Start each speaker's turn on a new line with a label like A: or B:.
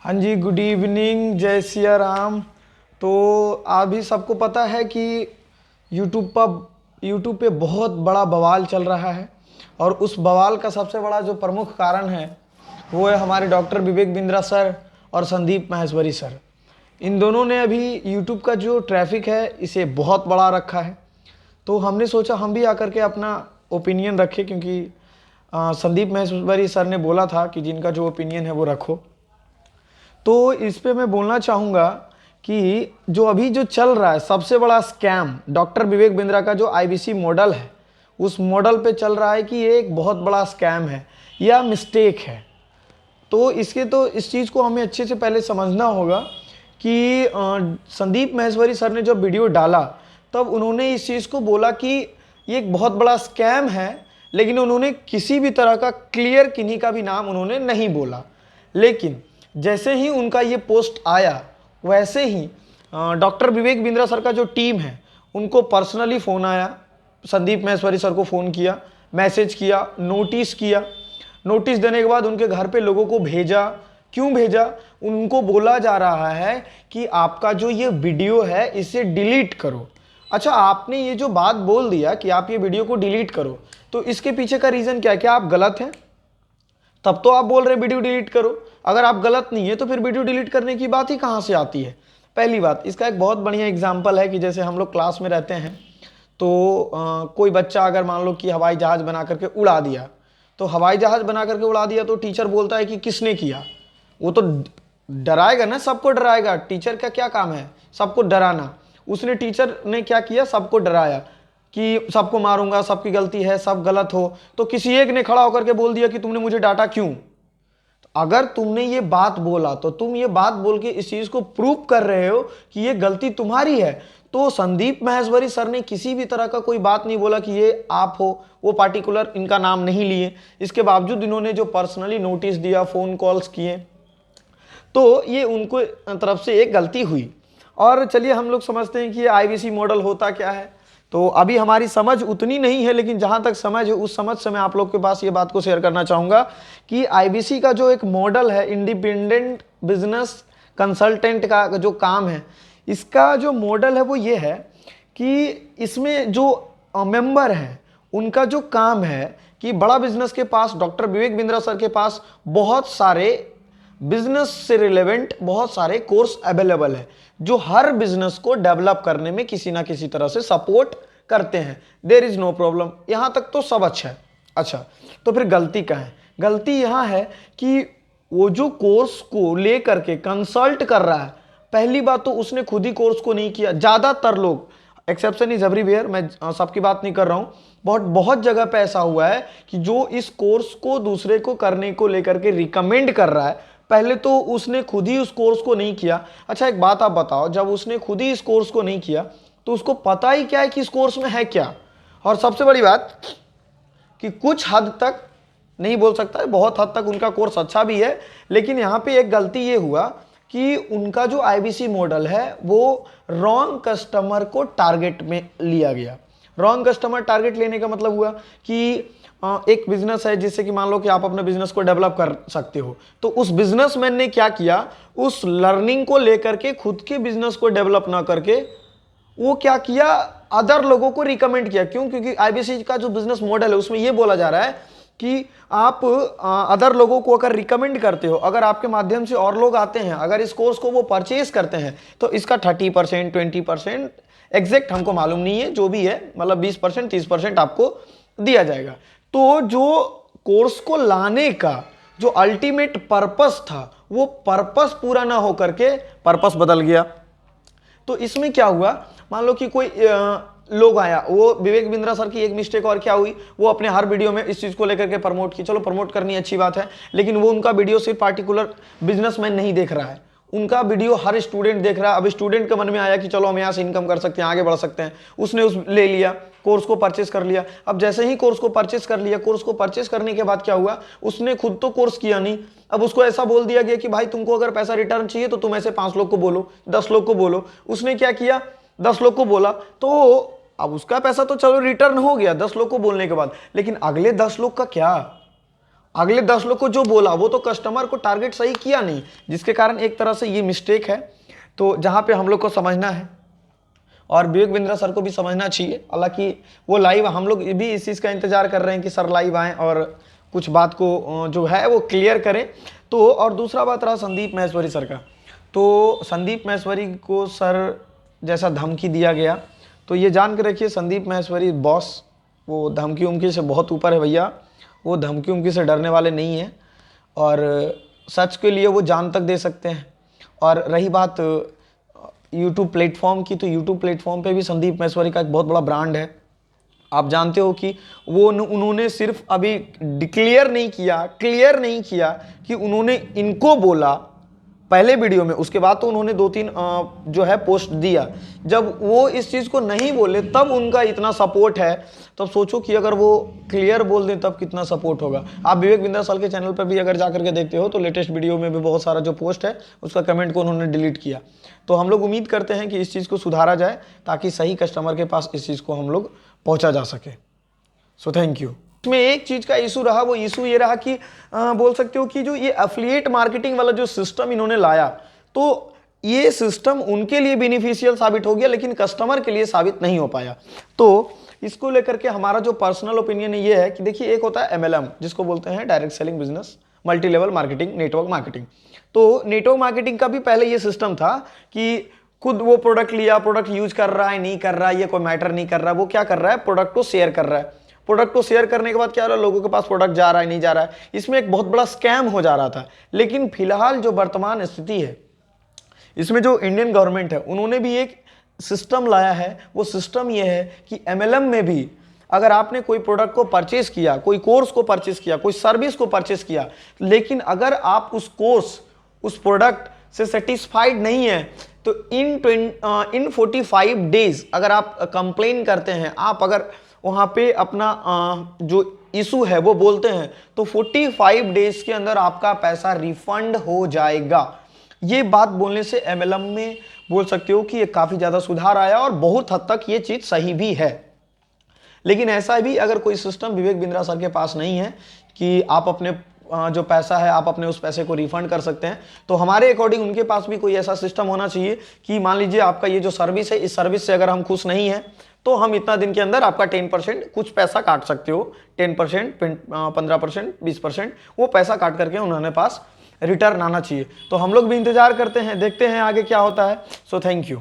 A: हाँ जी, good evening, जय सिया राम। तो अभी सबको पता है कि यूट्यूब पे बहुत बड़ा बवाल चल रहा है और उस बवाल का सबसे बड़ा जो प्रमुख कारण है वो है हमारे डॉक्टर विवेक बिंद्रा सर और संदीप माहेश्वरी सर। इन दोनों ने अभी यूट्यूब का जो ट्रैफिक है इसे बहुत बढ़ा रखा है। तो हमने सोचा हम भी आकर के अपना ओपिनियन रखें, क्योंकि संदीप माहेश्वरी सर ने बोला था कि जिनका जो ओपिनियन है वो रखो। तो इस पे मैं बोलना चाहूँगा कि जो अभी जो चल रहा है सबसे बड़ा स्कैम डॉक्टर विवेक बिंद्रा का जो आईबीसी मॉडल है उस मॉडल पे चल रहा है कि ये एक बहुत बड़ा स्कैम है या मिस्टेक है। तो इस चीज़ को हमें अच्छे से पहले समझना होगा कि संदीप माहेश्वरी सर ने जब वीडियो डाला तब उन्होंने इस चीज़ को बोला कि ये एक बहुत बड़ा स्कैम है, लेकिन उन्होंने किसी भी तरह का क्लियर किन्हीं का भी नाम उन्होंने नहीं बोला। लेकिन जैसे ही उनका ये पोस्ट आया वैसे ही डॉक्टर विवेक बिंद्रा सर का जो टीम है उनको पर्सनली फ़ोन आया, संदीप माहेश्वरी सर को फ़ोन किया, मैसेज किया, नोटिस किया। नोटिस देने के बाद उनके घर पे लोगों को भेजा। क्यों भेजा? उनको बोला जा रहा है कि आपका जो ये वीडियो है इसे डिलीट करो। अच्छा, आपने ये जो बात बोल दिया कि आप ये वीडियो को डिलीट करो, तो इसके पीछे का रीज़न क्या है? क्या आप गलत हैं? तब तो आप बोल रहे वीडियो डिलीट करो। अगर आप गलत नहीं है तो फिर वीडियो डिलीट करने की बात ही कहाँ से आती है? पहली बात, इसका एक बहुत बढ़िया एग्जाम्पल है कि जैसे हम लोग क्लास में रहते हैं तो कोई बच्चा अगर मान लो कि हवाई जहाज़ बना करके उड़ा दिया, तो हवाई जहाज़ बना करके उड़ा दिया तो टीचर बोलता है कि किसने किया। वो तो डराएगा ना, सबको डराएगा। टीचर का क्या काम है? सबको डराना। उसने टीचर ने क्या किया? सबको डराया कि सबको मारूंगा, सबकी गलती है, सब गलत हो। तो किसी एक ने खड़ा होकर के बोल दिया कि तुमने मुझे डांटा क्यों? अगर तुमने ये बात बोला तो तुम ये बात बोल के इस चीज को प्रूव कर रहे हो कि ये गलती तुम्हारी है। तो संदीप माहेश्वरी सर ने किसी भी तरह का कोई बात नहीं बोला कि ये आप हो, वो पार्टिकुलर इनका नाम नहीं लिए। इसके बावजूद इन्होंने जो पर्सनली नोटिस दिया, फोन कॉल्स किए, तो ये उनको तरफ से एक गलती हुई। और चलिए हम लोग समझते हैं कि ये आईबीसी मॉडल होता क्या है। तो अभी हमारी समझ उतनी नहीं है, लेकिन जहाँ तक समझ है उस समझ से मैं आप लोग के पास ये बात को शेयर करना चाहूँगा कि आईबीसी का जो एक मॉडल है, इंडिपेंडेंट बिजनेस कंसल्टेंट का जो काम है, इसका जो मॉडल है वो ये है कि इसमें जो मेंबर हैं उनका जो काम है कि बड़ा बिजनेस के पास, डॉक्टर विवेक बिंद्रा सर के पास बहुत सारे बिजनेस से रिलेवेंट बहुत सारे कोर्स अवेलेबल है जो हर बिजनेस को डेवलप करने में किसी ना किसी तरह से सपोर्ट करते हैं। देयर इज नो प्रॉब्लम, यहां तक तो सब अच्छा है। अच्छा, तो फिर गलती कहाँ है? गलती यहां है कि वो जो कोर्स को लेकर के कंसल्ट कर रहा है, पहली बात तो उसने खुद ही कोर्स को नहीं किया। ज्यादातर लोग, एक्सेप्शन इज एवरीवेयर, मैं सबकी बात नहीं कर रहा हूं, बहुत बहुत जगह पे ऐसा हुआ है कि जो इस कोर्स को दूसरे को करने को लेकर के रिकमेंड कर रहा है, पहले तो उसने खुद ही उस कोर्स को नहीं किया। अच्छा, एक बात आप बताओ, जब उसने खुद ही इस कोर्स को नहीं किया तो उसको पता ही क्या है कि इस कोर्स में है क्या? और सबसे बड़ी बात कि कुछ हद तक, नहीं बोल सकता है बहुत हद तक उनका कोर्स अच्छा भी है, लेकिन यहाँ पे एक गलती ये हुआ कि उनका जो आईबीसी मॉडल है वो रॉन्ग कस्टमर को टारगेट में लिया गया। रॉन्ग कस्टमर टारगेट लेने का मतलब हुआ कि एक बिजनेस है, जिससे कि मान लो कि आप अपने बिजनेस को डेवलप कर सकते हो, तो उस बिजनेसमैन ने क्या किया, उस लर्निंग को लेकर के खुद के बिजनेस को डेवलप ना करके वो क्या किया, अदर लोगों को रिकमेंड किया। क्यों? क्योंकि आईबीसी का जो बिजनेस मॉडल है उसमें ये बोला जा रहा है कि आप अदर लोगों को अगर रिकमेंड करते हो, अगर आपके माध्यम से और लोग आते हैं, अगर इस कोर्स को वो परचेज करते हैं, तो इसका 30%, 20%, एग्जैक्ट हमको मालूम नहीं है, जो भी है, मतलब 20%, 30% आपको दिया जाएगा। तो जो कोर्स को लाने का जो अल्टीमेट पर्पस था, वो पर्पस पूरा ना होकर के पर्पस बदल गया। तो इसमें क्या हुआ, मान लो कि कोई लोग आया, वो विवेक बिंद्रा सर की एक मिस्टेक और क्या हुई, वो अपने हर वीडियो में इस चीज को लेकर के प्रमोट की। चलो, प्रमोट करनी अच्छी बात है, लेकिन वो उनका वीडियो सिर्फ पार्टिकुलर बिजनेसमैन नहीं देख रहा है, उनका वीडियो हर स्टूडेंट देख रहा है। अब स्टूडेंट के मन में आया कि चलो हम यहाँ से इनकम कर सकते हैं, आगे बढ़ सकते हैं, उसने उस ले लिया, कोर्स को परचेस कर लिया। अब जैसे ही कोर्स को परचेस कर लिया, कोर्स को परचेस करने के बाद क्या हुआ, उसने खुद तो कोर्स किया नहीं। अब उसको ऐसा बोल दिया गया कि भाई तुमको अगर पैसा रिटर्न चाहिए तो तुम ऐसे 5 लोग को बोलो, 10 लोग को बोलो। उसने क्या किया, 10 लोग को बोला, तो अब उसका पैसा तो चलो रिटर्न हो गया 10 लोग को बोलने के बाद, लेकिन अगले 10 लोग का क्या? अगले 10 लोग को जो बोला वो तो कस्टमर को टारगेट सही किया नहीं, जिसके कारण एक तरह से ये मिस्टेक है। तो जहाँ पे हम लोग को समझना है और विवेक बिंद्रा सर को भी समझना चाहिए, हालांकि वो लाइव, हम लोग भी इस चीज़ का इंतजार कर रहे हैं कि सर लाइव आएँ और कुछ बात को जो है वो क्लियर करें। तो और दूसरा बात रहा संदीप माहेश्वरी सर का, तो संदीप माहेश्वरी को सर जैसा धमकी दिया गया, तो ये जान के रखिए संदीप माहेश्वरी बॉस, वो धमकी उमकी से बहुत ऊपर है भैया, वो धमकी उमकी से डरने वाले नहीं हैं और सच के लिए वो जान तक दे सकते हैं। और रही बात यूट्यूब प्लेटफॉर्म की, तो यूट्यूब प्लेटफॉर्म पे भी संदीप माहेश्वरी का एक बहुत बड़ा ब्रांड है। आप जानते हो कि वो उन्होंने सिर्फ अभी क्लियर नहीं किया कि उन्होंने इनको बोला पहले वीडियो में, उसके बाद तो उन्होंने 2-3 जो है पोस्ट दिया। जब वो इस चीज़ को नहीं बोले तब उनका इतना सपोर्ट है, तब सोचो कि अगर वो क्लियर बोल दें तब कितना सपोर्ट होगा। आप विवेक बिंद्रा सर के चैनल पर भी अगर जा करके देखते हो तो लेटेस्ट वीडियो में भी बहुत सारा जो पोस्ट है उसका कमेंट को उन्होंने डिलीट किया। तो हम लोग उम्मीद करते हैं कि इस चीज़ को सुधारा जाए ताकि सही कस्टमर के पास इस चीज़ को हम लोग पहुँचा जा सके। So thank you. इसमें एक चीज़ का इशू रहा, वो इशू ये रहा कि बोल सकते हो कि जो ये एफिलिएट मार्केटिंग वाला जो सिस्टम इन्होंने लाया, तो ये सिस्टम उनके लिए बेनिफिशियल साबित हो गया लेकिन कस्टमर के लिए साबित नहीं हो पाया। तो इसको लेकर के हमारा जो पर्सनल ओपिनियन ये है कि देखिए, एक होता है MLM जिसको बोलते हैं direct selling business, multi level marketing, network marketing. तो नेटवर्क मार्केटिंग का भी पहले ये सिस्टम था कि खुद वो प्रोडक्ट लिया, प्रोडक्ट यूज कर रहा है नहीं कर रहा है ये कोई मैटर नहीं कर रहा है, वो क्या कर रहा है, प्रोडक्ट को शेयर कर रहा है। प्रोडक्ट को शेयर करने के बाद क्या हो रहा है, लोगों के पास प्रोडक्ट जा रहा है नहीं जा रहा है, इसमें एक बहुत बड़ा स्कैम हो जा रहा था। लेकिन फिलहाल जो वर्तमान स्थिति है, इसमें जो इंडियन गवर्नमेंट है उन्होंने भी एक सिस्टम लाया है। वो सिस्टम ये है कि MLM में भी अगर आपने कोई प्रोडक्ट को परचेस किया, कोई कोर्स को परचेस किया, कोई सर्विस को परचेस किया, लेकिन अगर आप उस कोर्स, उस प्रोडक्ट से सेटिस्फाइड नहीं है, तो इन 45 डेज अगर आप कंप्लेन करते हैं, आप अगर वहाँ पे अपना जो इशू है वो बोलते हैं, तो 45 डेज के अंदर आपका पैसा रिफंड हो जाएगा। ये बात बोलने से MLM में बोल सकते हो कि ये काफ़ी ज़्यादा सुधार आया और बहुत हद तक ये चीज़ सही भी है। लेकिन ऐसा भी अगर कोई सिस्टम विवेक बिंद्रा सर के पास नहीं है कि आप अपने जो पैसा है आप अपने उस पैसे को रिफंड कर सकते हैं, तो हमारे अकॉर्डिंग उनके पास भी कोई ऐसा सिस्टम होना चाहिए कि मान लीजिए आपका ये जो सर्विस है, इस सर्विस से अगर हम खुश नहीं हैं तो हम इतना दिन के अंदर आपका 10% कुछ पैसा काट सकते हो, 10%, 15%, 20%, वो पैसा काट करके उन्होंने पास रिटर्न आना चाहिए। तो हम लोग भी इंतजार करते हैं, देखते हैं आगे क्या होता है। So thank you.